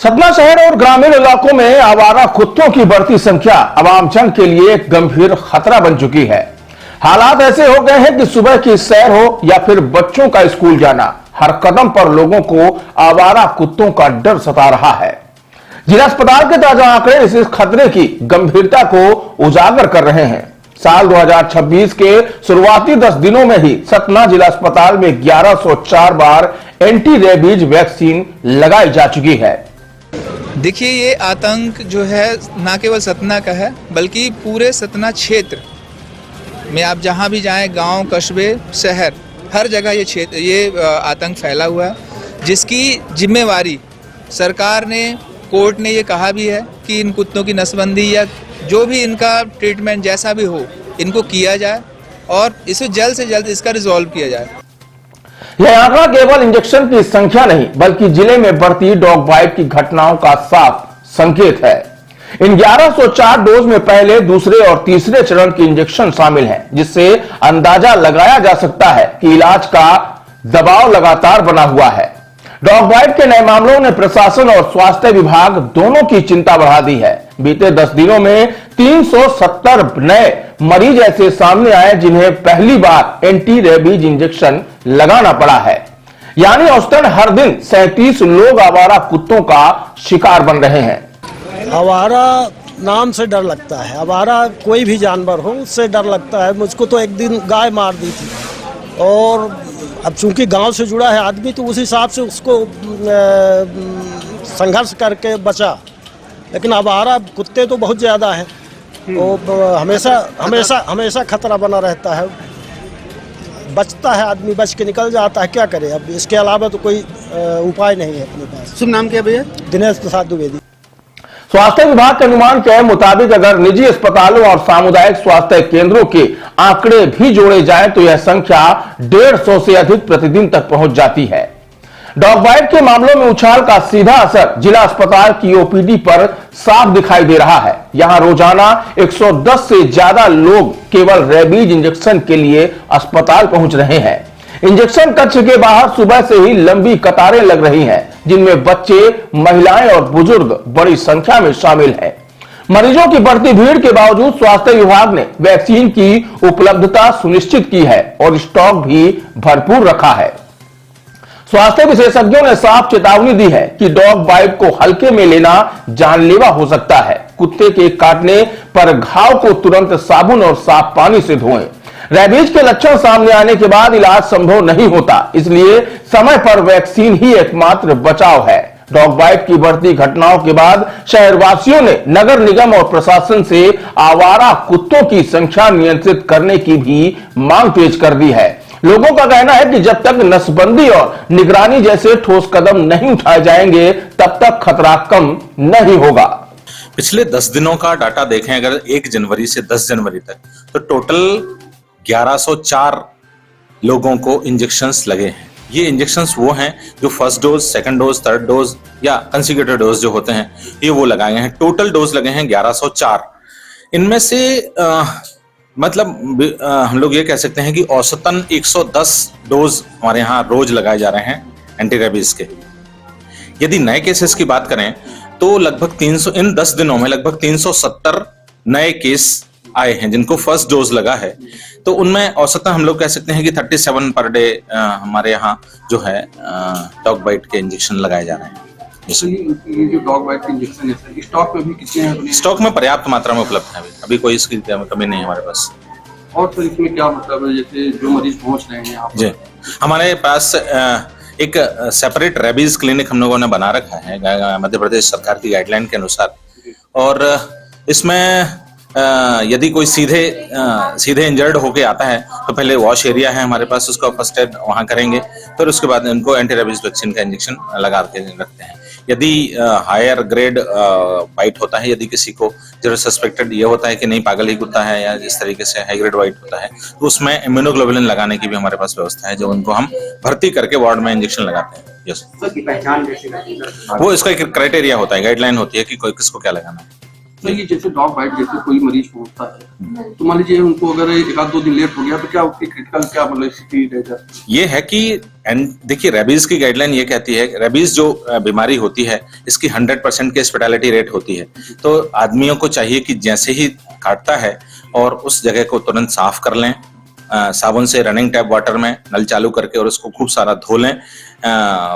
सतना शहर और ग्रामीण इलाकों में आवारा कुत्तों की बढ़ती संख्या आम जन के लिए एक गंभीर खतरा बन चुकी है। हालात ऐसे हो गए हैं कि सुबह की सैर हो या फिर बच्चों का स्कूल जाना, हर कदम पर लोगों को आवारा कुत्तों का डर सता रहा है। जिला अस्पताल के ताजा आंकड़े इस खतरे की गंभीरता को उजागर कर रहे हैं। साल 2026 के शुरुआती 10 दिनों में ही सतना जिला अस्पताल में 1104 बार एंटी रेबीज वैक्सीन लगाई जा चुकी है। देखिए, ये आतंक जो है ना केवल सतना का है बल्कि पूरे सतना क्षेत्र में आप जहां भी जाएं, गांव, कस्बे, शहर, हर जगह ये आतंक फैला हुआ है, जिसकी जिम्मेवारी सरकार ने, कोर्ट ने ये कहा भी है कि इन कुत्तों की नसबंदी या जो भी इनका ट्रीटमेंट जैसा भी हो, इनको किया जाए और इसे जल्द से जल्द इसका रिजॉल्व किया जाए। यह आंकड़ा केवल इंजेक्शन की संख्या नहीं बल्कि जिले में बढ़ती डॉग बाइट की घटनाओं का साफ संकेत है। इन 1104 डोज में पहले, दूसरे और तीसरे चरण के इंजेक्शन शामिल हैं, जिससे अंदाजा लगाया जा सकता है कि इलाज का दबाव लगातार बना हुआ है। डॉग बाइट के नए मामलों ने प्रशासन और स्वास्थ्य विभाग दोनों की चिंता बढ़ा दी है। बीते 10 दिनों में 370 नए मरीज ऐसे सामने आए जिन्हें पहली बार एंटी रेबीज इंजेक्शन लगाना पड़ा है। यानी औसतन हर दिन 37 लोग आवारा कुत्तों का शिकार बन रहे हैं। आवारा नाम से डर लगता है, आवारा कोई भी जानवर हो उससे डर लगता है। मुझको तो एक दिन गाय मार दी थी और अब चूंकि गांव से जुड़ा है आदमी तो उस हिसाब से उसको संघर्ष करके बचा, लेकिन आवारा कुत्ते तो बहुत ज़्यादा हैं, तो हमेशा खतरा बना रहता है। बचता है आदमी, बच के निकल जाता है, क्या करे। अब इसके अलावा तो कोई उपाय नहीं है अपने पास। शुभ नाम क्या भैया? दिनेश प्रसाद द्विवेदी। स्वास्थ्य विभाग के अनुमान के मुताबिक अगर निजी अस्पतालों और सामुदायिक स्वास्थ्य केंद्रों के आंकड़े भी जोड़े जाएं तो यह संख्या 150 से अधिक प्रतिदिन तक पहुंच जाती है। डॉग बाइट के मामलों में उछाल का सीधा असर जिला अस्पताल की ओपीडी पर साफ दिखाई दे रहा है। यहां रोजाना 110 से ज्यादा लोग केवल रेबीज इंजेक्शन के लिए अस्पताल पहुंच रहे हैं। इंजेक्शन कक्ष के बाहर सुबह से ही लंबी कतारें लग रही हैं, जिनमें बच्चे, महिलाएं और बुजुर्ग बड़ी संख्या में शामिल हैं। मरीजों की बढ़ती भीड़ के बावजूद स्वास्थ्य विभाग ने वैक्सीन की उपलब्धता सुनिश्चित की है और स्टॉक भी भरपूर रखा है। स्वास्थ्य विशेषज्ञों ने साफ चेतावनी दी है कि डॉग बाइट को हल्के में लेना जानलेवा हो सकता है। कुत्ते के काटने पर घाव को तुरंत साबुन और साफ पानी से धोएं। रेबीज के लक्षण सामने आने के बाद इलाज संभव नहीं होता, इसलिए समय पर वैक्सीन ही एकमात्र बचाव है। डॉग बाइट की बढ़ती घटनाओं के बाद शहरवासियों ने नगर निगम और प्रशासन से आवारा कुत्तों की संख्या नियंत्रित करने की भी मांग तेज कर दी है। लोगों का कहना है कि जब तक नसबंदी और निगरानी जैसे ठोस कदम नहीं उठाए जाएंगे तब तक खतरा कम नहीं होगा। पिछले 10 दिनों का डाटा देखें अगर 1 जनवरी से 10 जनवरी तक, तो टोटल 1104 लोगों को इंजेक्शंस लगे हैं। ये इंजेक्शंस वो हैं जो first dose, second dose, third dose या कंसेक्यूटिव डोज जो होते हैं, ये वो लगाए हैं। टोटल डोज लगे हैं 1104। इनमें से हम लोग ये कह सकते हैं कि औसतन 110 डोज हमारे यहाँ रोज लगाए जा रहे हैं एंटी रेबीज के। यदि नए केसेस की बात करें तो लगभग 300, इन 10 दिनों में लगभग 370 नए केस आए हैं जिनको फर्स्ट डोज लगा है। तो उनमें औसतन हम लोग कह सकते हैं कि 37 पर डे हमारे यहाँ जो है डॉग बाइट के इंजेक्शन लगाए जा रहे हैं। ये जो डॉग बाइट के इंजेक्शन है सर, स्टॉक में भी कितने हैं? स्टॉक में पर्याप्त मात्रा में उपलब्ध है, अभी कोई इसकी कमी नहीं है हमारे पास। और सर इसमें क्या मतलब है, जैसे जो मरीज पहुंच रहे हैं यहाँ पर? जी, हमारे पास एक सेपरेट रेबीज क्लिनिक हम लोगों ने बना रखा है मध्य प्रदेश सरकार की गाइडलाइन के अनुसार, और इसमें यदि कोई सीधे इंजर्ड होके आता है तो पहले वॉश एरिया है हमारे पास, उसका फर्स्ट एड वहां करेंगे, फिर उसके बाद उनको एंटी रेबीज वैक्सीन का इंजेक्शन लगा के रखते हैं। यदि हायर ग्रेड बाइट होता है, यदि किसी को जो सस्पेक्टेड ये होता है कि नहीं पागल ही कुत्ता है या इस तरीके से हाई ग्रेड बाइट होता है, तो उसमें इम्यूनोग्लोबुलिन लगाने की भी हमारे पास व्यवस्था है, जो उनको हम भर्ती करके वार्ड में इंजेक्शन लगाते हैं। यस, की पहचान कैसे करते हैं? वो इसका एक क्राइटेरिया होता है, गाइडलाइन होती है कि कोई किसको क्या लगाना है। तो ये जैसे डॉग बाइट, जैसे कोई मरीज पहुंचता है तो मान लीजिए उनको अगर 1-2 दिन लेट हो गया तो क्या उसकी क्रिटिकल क्या मतलब स्थिति रह जाती है? ये है कि एंड देखिए रेबीज की गाइडलाइन ये कहती है, रेबीज जो बीमारी होती है इसकी 100% केस फैटेलिटी रेट होती है। तो आदमियों को चाहिए कि जैसे ही काटता है और उस जगह को तुरंत साफ कर लें, साबुन से रनिंग टैप वाटर में नल चालू करके, और उसको खूब सारा धो लें,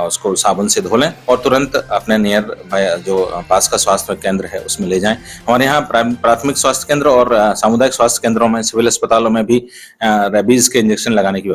उसको साबुन से धो लें और तुरंत अपने नियर जो पास का स्वास्थ्य केंद्र है उसमें ले जाएं। हमारे यहाँ प्राथमिक स्वास्थ्य केंद्र और सामुदायिक स्वास्थ्य केंद्रों में, सिविल अस्पतालों में भी रेबीज के इंजेक्शन लगाने की